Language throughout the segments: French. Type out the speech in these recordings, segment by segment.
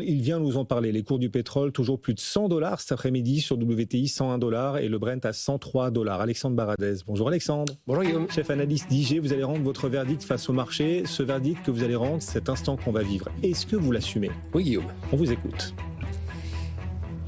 il vient nous en parler. Les cours du pétrole, toujours plus de $100 cet après-midi sur WTI, $101 et le Brent à $103. Alexandre Baradez. Bonjour Alexandre. Bonjour Guillaume. Chef analyste d'IG, vous allez rendre votre verdict face au marché. Ce verdict que vous allez rendre, cet instant qu'on va vivre, est-ce que vous l'assumez ? Oui Guillaume. On vous écoute.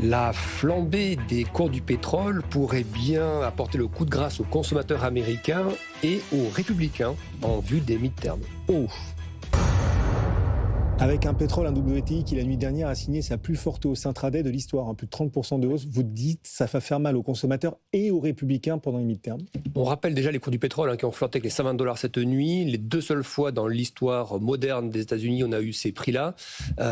La flambée des cours du pétrole pourrait bien apporter le coup de grâce aux consommateurs américains et aux républicains en vue des midterms. Oh. Avec un pétrole, un WTI qui la nuit dernière a signé sa plus forte hausse intraday de l'histoire, plus de 30% de hausse, vous dites ça va faire mal aux consommateurs et aux républicains pendant les midterms. On rappelle déjà les cours du pétrole qui ont flotté avec les $120 cette nuit. Les deux seules fois dans l'histoire moderne des États-Unis on a eu ces prix-là.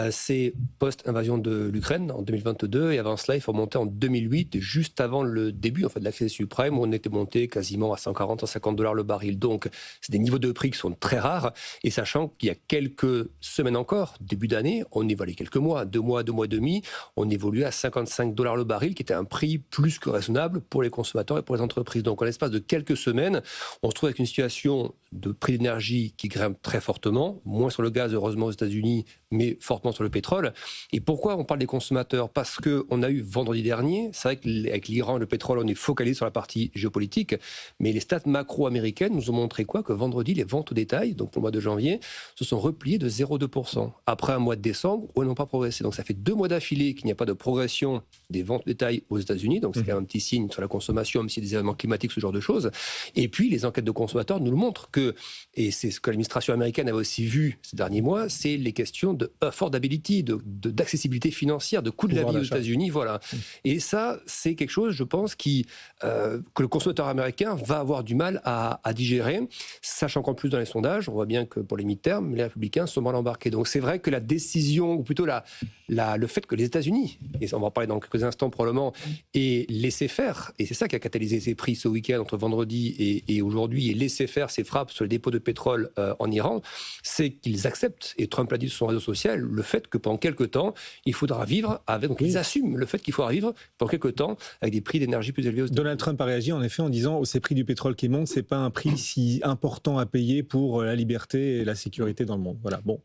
C'est post-invasion de l'Ukraine en 2022 et avant cela il faut remonter en 2008, juste avant le début de la crise subprime où on était monté quasiment à 140, 150 $ le baril. Donc c'est des niveaux de prix qui sont très rares et sachant qu'il y a quelques semaines encore, début d'année, on évoluait quelques mois, 2 mois et demi, on évoluait à 55 $ le baril, qui était un prix plus que raisonnable pour les consommateurs et pour les entreprises. Donc en l'espace de quelques semaines, on se trouve avec une situation de prix d'énergie qui grimpe très fortement, moins sur le gaz heureusement aux États-Unis, mais fortement sur le pétrole. Et pourquoi on parle des consommateurs ? Parce qu'on a eu vendredi dernier, c'est vrai qu'avec l'Iran et le pétrole, on est focalisé sur la partie géopolitique, mais les stats macro-américaines nous ont montré quoi ? Que vendredi, les ventes au détail, donc pour le mois de janvier, se sont repliées de 0,2%. Après un mois de décembre où elles n'ont pas progressé. Donc ça fait 2 mois d'affilée qu'il n'y a pas de progression des ventes au détail aux États-Unis. Donc c'est quand même un petit signe sur la consommation, même s'il y a des événements climatiques, ce genre de choses. Et puis les enquêtes de consommateurs nous le montrent que, et c'est ce que l'administration américaine avait aussi vu ces derniers mois, c'est les questions de affordability, d'accessibilité financière, de coût de la vie aux États-Unis. Voilà. Et ça, c'est quelque chose, je pense, que le consommateur américain va avoir du mal à digérer, sachant qu'en plus dans les sondages, on voit bien que pour les midterms, les républicains sont mal embarqués. Donc c'est vrai que la décision, ou plutôt le fait que les États-Unis, et on va en parler dans quelques instants probablement, aient laissé faire, et c'est ça qui a catalysé ces prix ce week-end entre vendredi et aujourd'hui, et laissé faire ces frappes sur les dépôts de pétrole en Iran, c'est qu'ils acceptent, et Trump l'a dit sur son réseau social, le fait que pendant quelques temps, il faudra vivre avec, donc ils assument le fait qu'il faudra vivre pendant quelques temps avec des prix d'énergie plus élevés. Donald Trump a réagi en effet en disant ces prix du pétrole qui montent, c'est pas un prix si important à payer pour la liberté et la sécurité dans le monde. Voilà, bon.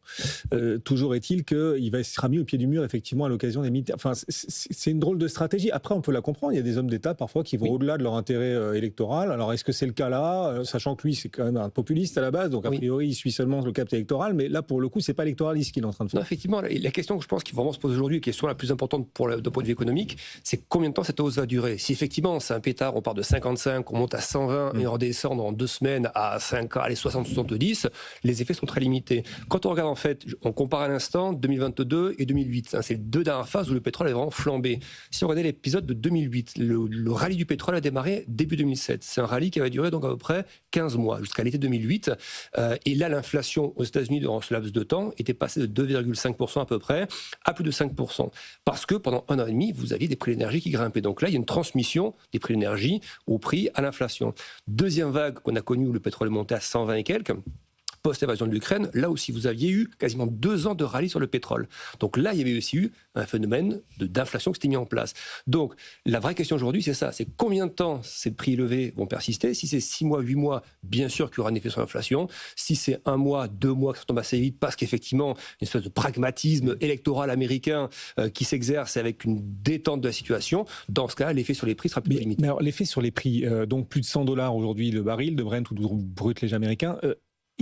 Toujours est-il qu'il sera mis au pied du mur effectivement à l'occasion des midterms. Enfin, c'est une drôle de stratégie. Après, on peut la comprendre. Il y a des hommes d'État parfois qui vont au-delà de leur intérêt électoral. Alors, est-ce que c'est le cas là ? Sachant que lui, c'est quand même un populiste à la base, donc a priori, il suit seulement le cap électoral. Mais là, pour le coup, c'est pas électoraliste qu'il est en train de faire. Non, effectivement, la question que je pense qu'il faut vraiment se poser aujourd'hui, la question la plus importante d'un point de vue économique, c'est combien de temps cette hausse va durer. Si effectivement, c'est un pétard, on part de 55, on monte à 120 et on redescend en 2 semaines à 60, 70, les effets sont très limités. Quand on regarde en fait, on compare à l'instant 2022 et 2008. C'est les 2 dernières phases où le pétrole est vraiment flambé. Si on regardait l'épisode de 2008, le rallye du pétrole a démarré début 2007. C'est un rallye qui avait duré donc à peu près 15 mois, jusqu'à l'été 2008. Et là, l'inflation aux États-Unis durant ce laps de temps était passée de 2,5% à peu près à plus de 5%. Parce que pendant 1 an et demi, vous aviez des prix d'énergie qui grimpaient. Donc là, il y a une transmission des prix d'énergie au prix à l'inflation. Deuxième vague qu'on a connue où le pétrole est monté à 120 et quelques, post-invasion de l'Ukraine, là aussi vous aviez eu quasiment 2 ans de rallye sur le pétrole. Donc là, il y avait aussi eu un phénomène d'inflation qui s'était mis en place. Donc la vraie question aujourd'hui, c'est ça, c'est combien de temps ces prix élevés vont persister. Si c'est 6 mois, 8 mois, bien sûr qu'il y aura un effet sur l'inflation. Si c'est 1 mois, 2 mois, que ça tombe assez vite, parce qu'effectivement, une espèce de pragmatisme électoral américain qui s'exerce avec une détente de la situation, dans ce cas, l'effet sur les prix sera plus limité. Mais alors, l'effet sur les prix, donc plus de $100 aujourd'hui le baril de Brent ou de brut léger américain,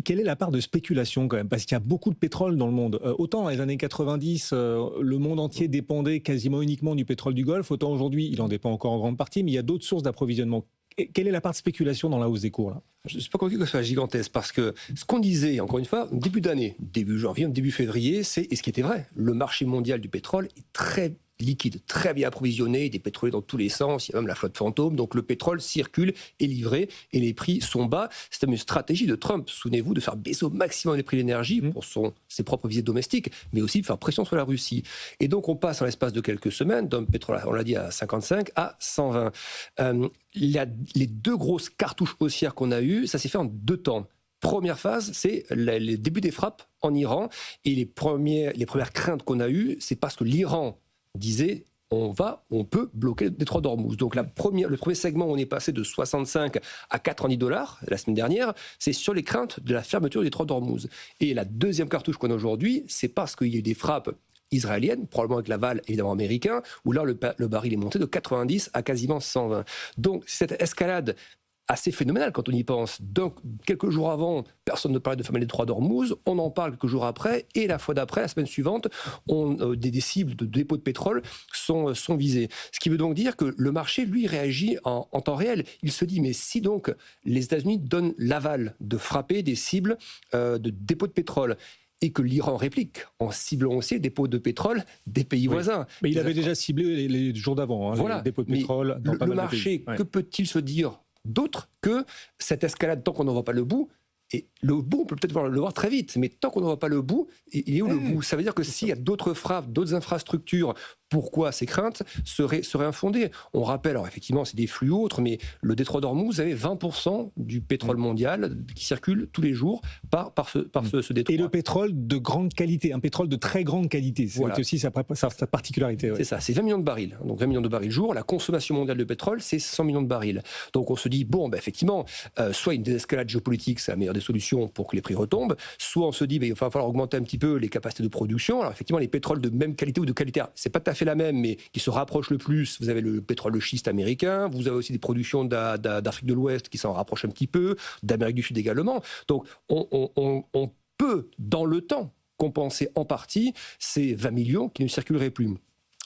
quelle est la part de spéculation quand même ? Parce qu'il y a beaucoup de pétrole dans le monde. Autant dans les années 90, le monde entier dépendait quasiment uniquement du pétrole du Golfe, autant aujourd'hui, il en dépend encore en grande partie, mais il y a d'autres sources d'approvisionnement. Quelle est la part de spéculation dans la hausse des cours là ? Je ne suis pas convaincu que ce soit gigantesque, parce que ce qu'on disait, encore une fois, début d'année, début janvier, début février, et ce qui était vrai, le marché mondial du pétrole est très liquide, très bien approvisionné, des pétroliers dans tous les sens, il y a même la flotte fantôme, donc le pétrole circule, est livré, et les prix sont bas. C'est une stratégie de Trump, souvenez-vous, de faire baisser au maximum les prix de l'énergie pour ses propres visées domestiques, mais aussi de faire pression sur la Russie. Et donc on passe en l'espace de quelques semaines d'un pétrole, on l'a dit, à 55 à 120. Les 2 grosses cartouches haussières qu'on a eues, ça s'est fait en 2 temps. Première phase, c'est les débuts des frappes en Iran, et les premières craintes qu'on a eues, c'est parce que l'Iran disait on peut bloquer le détroit d'Ormuz. Donc le premier segment où on est passé de 65 à 90 $ la semaine dernière, c'est sur les craintes de la fermeture du détroit d'Ormuz. Et la deuxième cartouche qu'on a aujourd'hui, c'est parce qu'il y a eu des frappes israélienne, probablement avec l'aval évidemment américain, où là le baril est monté de 90 à quasiment 120. Donc cette escalade assez phénoménal quand on y pense. Donc, quelques jours avant, personne ne parlait de fermer les détroits d'Ormuz, on en parle quelques jours après, et la fois d'après, la semaine suivante, des cibles de dépôts de pétrole sont visées. Ce qui veut donc dire que le marché, lui, réagit en temps réel. Il se dit, mais si donc les États-Unis donnent l'aval de frapper des cibles de dépôts de pétrole, et que l'Iran réplique en ciblant aussi les dépôts de pétrole des pays voisins. Mais il avait déjà ciblé les jours d'avant, voilà. Les dépôts de pétrole. Le marché, que peut-il se dire d'autre que cette escalade, tant qu'on n'en voit pas le bout, et le bout, on peut peut-être le voir très vite, mais tant qu'on n'en voit pas le bout, il est où le bout ? Ça veut dire que s'il y a d'autres frappes, d'autres infrastructures, pourquoi ces craintes seraient infondées ? On rappelle, alors effectivement, c'est des flux autres, mais le détroit d'Ormuz avait 20% du pétrole mondial qui circule tous les jours par ce détroit. Et le pétrole de grande qualité, un pétrole de très grande qualité, c'est aussi sa particularité. C'est ça, c'est 20 millions de barils. Donc 20 millions de barils jour. La consommation mondiale de pétrole, c'est 100 millions de barils. Donc on se dit, bon, effectivement, soit une désescalade géopolitique, c'est la meilleure des solutions pour que les prix retombent, soit on se dit, il va falloir augmenter un petit peu les capacités de production. Alors effectivement, les pétroles de même qualité ou de qualité, c'est pas tout à fait la même, mais qui se rapproche le plus. Vous avez le pétrole de schiste américain, vous avez aussi des productions d'Afrique de l'Ouest qui s'en rapprochent un petit peu, d'Amérique du Sud également. Donc on peut, dans le temps, compenser en partie ces 20 millions qui ne circuleraient plus.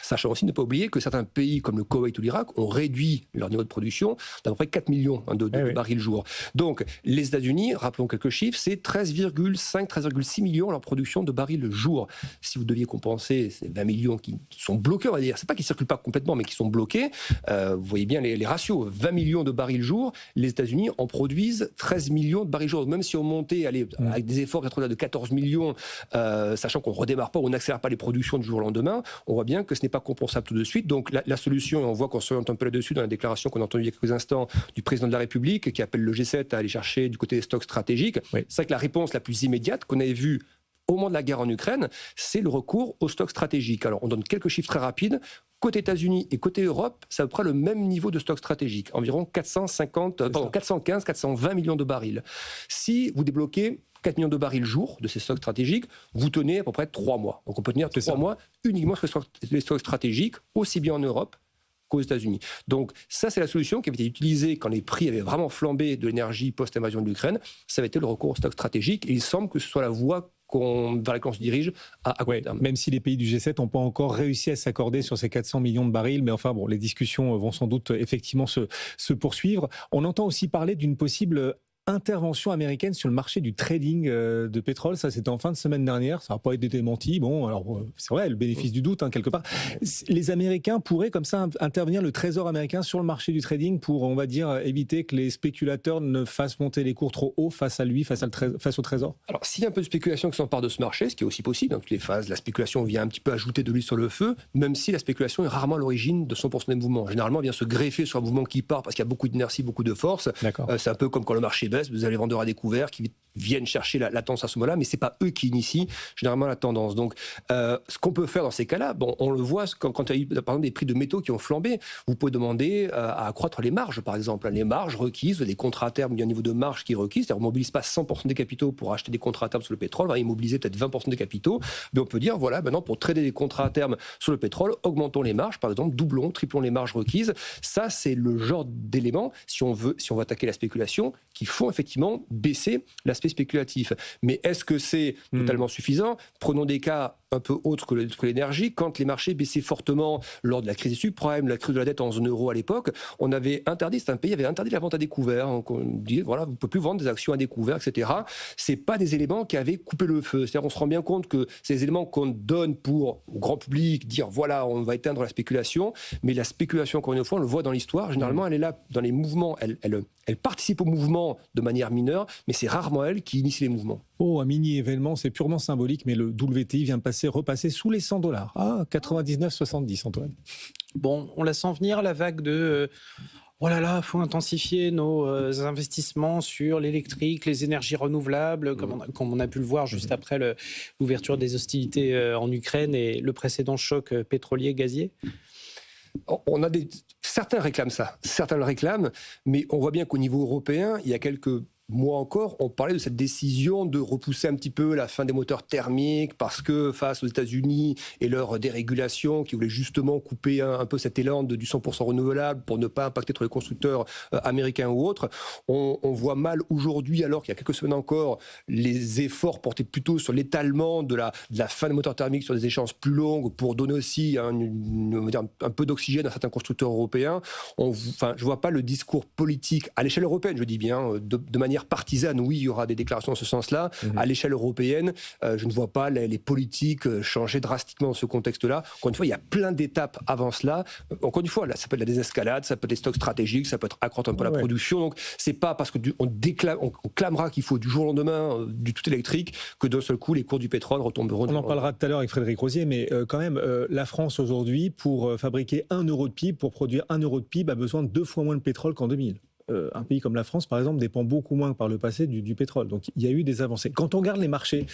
Sachant aussi ne pas oublier que certains pays comme le Koweït ou l'Irak ont réduit leur niveau de production d'à peu près 4 millions de barils jour. Donc les États-Unis, rappelons quelques chiffres, c'est 13,6 millions leur production de barils jour. Si vous deviez compenser ces 20 millions qui sont bloqués, on va dire, c'est pas qu'ils ne circulent pas complètement, mais qui sont bloqués, vous voyez bien les ratios. 20 millions de barils jour, les États-Unis en produisent 13 millions de barils jour. Même si on montait avec des efforts de 14 millions, sachant qu'on ne redémarre pas, on n'accélère pas les productions du jour au lendemain, on voit bien que ce n'est pas compensable tout de suite. Donc la solution, et on voit qu'on s'oriente un peu là-dessus dans la déclaration qu'on a entendue il y a quelques instants du président de la République qui appelle le G7 à aller chercher du côté des stocks stratégiques. C'est vrai que la réponse la plus immédiate qu'on avait vue au moment de la guerre en Ukraine, c'est le recours aux stocks stratégiques. Alors on donne quelques chiffres très rapides. Côté États-Unis et côté Europe, c'est à peu près le même niveau de stocks stratégiques, environ 415-420 millions de barils. Si vous débloquez 4 millions de barils jour de ces stocks stratégiques, vous tenez à peu près 3 mois. Donc on peut tenir 3 mois uniquement sur les stocks stratégiques, aussi bien en Europe qu'aux États-Unis. Donc ça, c'est la solution qui avait été utilisée quand les prix avaient vraiment flambé de l'énergie post-invasion de l'Ukraine. Ça avait été le recours aux stocks stratégiques. Et il semble que ce soit la voie vers laquelle on se dirige à court terme. Même si les pays du G7 n'ont pas encore réussi à s'accorder sur ces 400 millions de barils, mais enfin bon, les discussions vont sans doute effectivement se poursuivre. On entend aussi parler d'une possible intervention américaine sur le marché du trading de pétrole. Ça, c'était en fin de semaine dernière. Ça n'a pas été démenti. Bon, alors, c'est vrai, le bénéfice du doute, quelque part. Les Américains pourraient, comme ça, intervenir, le Trésor américain, sur le marché du trading pour, on va dire, éviter que les spéculateurs ne fassent monter les cours trop haut face à lui, face au Trésor. Alors, s'il y a un peu de spéculation qui s'empare de ce marché, ce qui est aussi possible dans toutes les phases, la spéculation vient un petit peu ajouter de l'huile sur le feu, même si la spéculation est rarement à l'origine de 100% des mouvements. Généralement, elle vient se greffer sur un mouvement qui part parce qu'il y a beaucoup d'inertie, beaucoup de force. C'est un peu comme quand le marché baisse, vous avez les vendeurs à découvert qui viennent chercher la tendance à ce moment-là, mais c'est pas eux qui initient généralement la tendance. Donc, ce qu'on peut faire dans ces cas-là, on le voit quand il y a eu, par exemple, des prix de métaux qui ont flambé, vous pouvez demander à accroître les marges, par exemple. Les marges requises, des contrats à terme, il y a un niveau de marge qui est requis, c'est-à-dire on ne mobilise pas 100% des capitaux pour acheter des contrats à terme sur le pétrole, on va immobiliser peut-être 20% des capitaux, mais on peut dire, voilà, maintenant, pour trader des contrats à terme sur le pétrole, augmentons les marges, par exemple, doublons, triplons les marges requises. Ça, c'est le genre d'éléments, si on veut attaquer la spéculation, qui font effectivement baisser l'aspect spéculatif. Mais est-ce que c'est totalement suffisant ? Prenons des cas un peu autres que l'énergie. Quand les marchés baissaient fortement lors de la crise des subprimes, la crise de la dette en zone euro à l'époque, on avait interdit, c'est un pays avait interdit la vente à découvert. Donc on disait, voilà, vous ne pouvez plus vendre des actions à découvert, etc. Ce n'est pas des éléments qui avaient coupé le feu. C'est-à-dire on se rend bien compte que c'est des éléments qu'on donne pour au grand public, dire voilà, on va éteindre la spéculation. Mais la spéculation, encore une fois, on le voit dans l'histoire, généralement, elle est là dans les mouvements, elle participe au mouvement de manière mineure, mais c'est rarement elle qui initie les mouvements. Oh, un mini-événement, c'est purement symbolique, mais le WTI vient de repasser sous les $100. Ah, 99,70, Antoine. Bon, on la sent venir, la vague de... oh là là, il faut intensifier nos investissements sur l'électrique, les énergies renouvelables, comme on a pu le voir juste après l'ouverture des hostilités en Ukraine et le précédent choc pétrolier-gazier. Certains réclament ça, certains le réclament, mais on voit bien qu'au niveau européen, il y a quelques mois encore, on parlait de cette décision de repousser un petit peu la fin des moteurs thermiques parce que face aux États-Unis et leur dérégulation qui voulait justement couper un peu cet élan du 100% renouvelable pour ne pas impacter sur les constructeurs américains ou autres, on voit mal aujourd'hui, alors qu'il y a quelques semaines encore, les efforts portés plutôt sur l'étalement de la fin des moteurs thermiques sur des échéances plus longues pour donner aussi un peu d'oxygène à certains constructeurs européens. Je ne vois pas le discours politique à l'échelle européenne, je dis bien, de manière partisane, oui, il y aura des déclarations dans ce sens-là. À l'échelle européenne, je ne vois pas les politiques changer drastiquement dans ce contexte-là. Encore une fois, il y a plein d'étapes avant cela. Encore une fois, là, ça peut être la désescalade, ça peut être des stocks stratégiques, ça peut être accroître un peu la production. Donc, c'est pas parce que on clamera qu'il faut du jour au lendemain du tout électrique que d'un seul coup, les cours du pétrole retomberont. On en parlera tout à l'heure avec Frédéric Rosier, mais quand même, la France aujourd'hui, pour fabriquer 1 euro de PIB, pour produire 1 euro de PIB, a besoin de 2 fois moins de pétrole qu'en 2000. Un pays comme la France, par exemple, dépend beaucoup moins que par le passé du pétrole. Donc, il y a eu des avancées. Quand on regarde les marchés,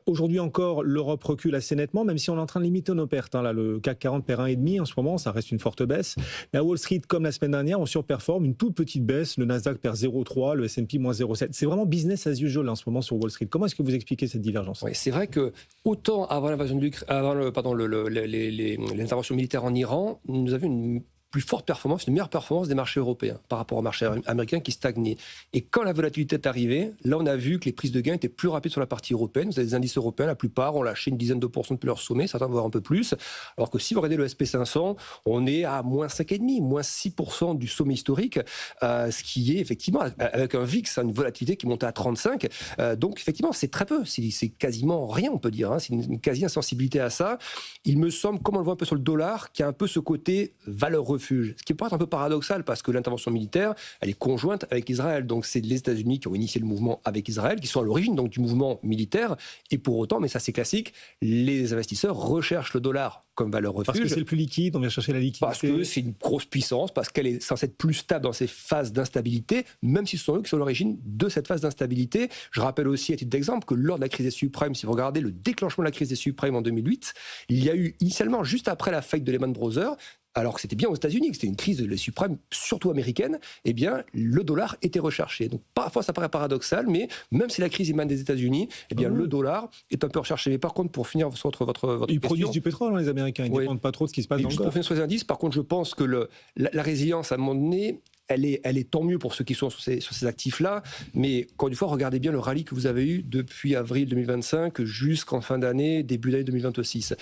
aujourd'hui encore, l'Europe recule assez nettement, même si on est en train de limiter nos pertes. Là, le CAC 40 perd 1,5 en ce moment, ça reste une forte baisse. Mais à Wall Street, comme la semaine dernière, on surperforme, une toute petite baisse. Le Nasdaq perd 0,3, le S&P moins 0,7. C'est vraiment business as usual là, en ce moment sur Wall Street. Comment est-ce que vous expliquez cette divergence ? Oui, c'est vrai que autant avant l'invasion de l'Ukraine, avant les interventions militaires en Iran, nous avions une plus forte performance, une meilleure performance des marchés européens par rapport aux marchés américains qui stagnaient. Et quand la volatilité est arrivée, là on a vu que les prises de gains étaient plus rapides sur la partie européenne. Vous avez des indices européens, la plupart ont lâché une dizaine de pourcents depuis leur sommet, certains voire un peu plus. Alors que si vous regardez le SP500, on est à moins 5,5, moins 6% du sommet historique, ce qui est effectivement, avec un VIX, une volatilité qui monte à 35. Donc effectivement, c'est très peu, c'est quasiment rien on peut dire, c'est une quasi-insensibilité à ça. Il me semble, comme on le voit un peu sur le dollar, qu'il y a un peu ce côté valeur refuge. Ce qui peut être un peu paradoxal parce que l'intervention militaire, elle est conjointe avec Israël. Donc c'est les États-Unis qui ont initié le mouvement avec Israël, qui sont à l'origine donc du mouvement militaire. Et pour autant, mais ça c'est classique, les investisseurs recherchent le dollar comme valeur refuge. Parce que c'est le plus liquide, on vient chercher la liquidité. Parce que c'est une grosse puissance, parce qu'elle est censée être plus stable dans ces phases d'instabilité, même si ce sont eux qui sont à l'origine de cette phase d'instabilité. Je rappelle aussi, à titre d'exemple, que lors de la crise des subprimes, si vous regardez le déclenchement de la crise des subprimes en 2008, il y a eu initialement, juste après la faillite de Lehman Brothers, alors que c'était bien aux États-Unis, que c'était une crise des subprimes, surtout américaine, eh bien, le dollar était recherché. Donc, parfois, ça paraît paradoxal, mais même si la crise émane des États-Unis, eh bien, le dollar est un peu recherché. Mais par contre, pour finir sur votre ils produisent du pétrole, les Américains. Ils ne dépendent pas trop de ce qui se passe dans le Golfe. Pour finir sur les indices, par contre, je pense que la résilience, à un moment donné, elle est tant mieux pour ceux qui sont sur ces actifs-là, mais encore une fois, regardez bien le rallye que vous avez eu depuis avril 2025 jusqu'en fin d'année, début d'année 2026.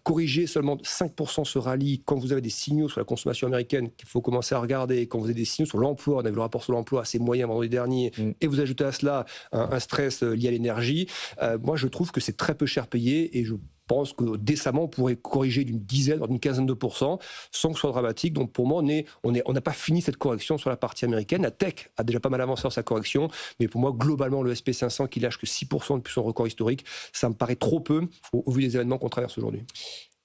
Corriger seulement de 5% ce rallye quand vous avez des signaux sur la consommation américaine qu'il faut commencer à regarder, quand vous avez des signaux sur l'emploi, on a vu le rapport sur l'emploi assez moyen vendredi dernier, et vous ajoutez à cela un stress lié à l'énergie, moi je trouve que c'est très peu cher payé, et je pense que décemment, on pourrait corriger d'une dizaine, d'une quinzaine de pourcents, sans que ce soit dramatique. Donc pour moi, on n'a pas fini cette correction sur la partie américaine. La tech a déjà pas mal avancé dans sa correction, mais pour moi, globalement, le SP500 qui lâche que 6% depuis son record historique, ça me paraît trop peu au vu des événements qu'on traverse aujourd'hui.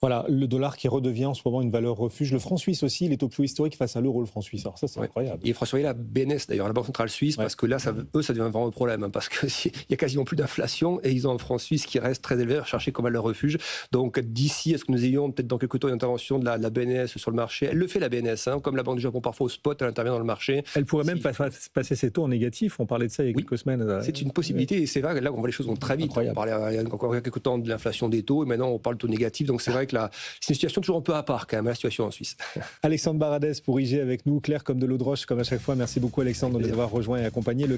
Voilà, le dollar qui redevient en ce moment une valeur refuge. Le franc suisse aussi, il est au plus historique face à l'euro, le franc suisse. Alors ça, c'est incroyable. Il faudra surveiller la BNS, d'ailleurs, la Banque centrale suisse, parce que là, ça devient vraiment un problème, parce qu'il y a quasiment plus d'inflation, et ils ont un franc suisse qui reste très élevé, recherché comme valeur refuge. Donc d'ici à ce que nous ayons peut-être dans quelques temps une intervention de la BNS sur le marché, elle le fait la BNS, comme la Banque du Japon parfois au spot, elle intervient dans le marché. Elle pourrait même passer ses taux en négatif, on parlait de ça il y a quelques semaines. C'est une possibilité, et c'est vrai, là on voit les choses vont très vite. On parlait il y a encore quelques temps de l'inflation des taux, et maintenant on parle de taux négatifs, donc c'est vrai que c'est une situation toujours un peu à part quand même, la situation en Suisse. Alexandre Baradès pour IG avec nous, clair comme de l'eau de roche comme à chaque fois. Merci beaucoup Alexandre de nous avoir rejoints et accompagnés.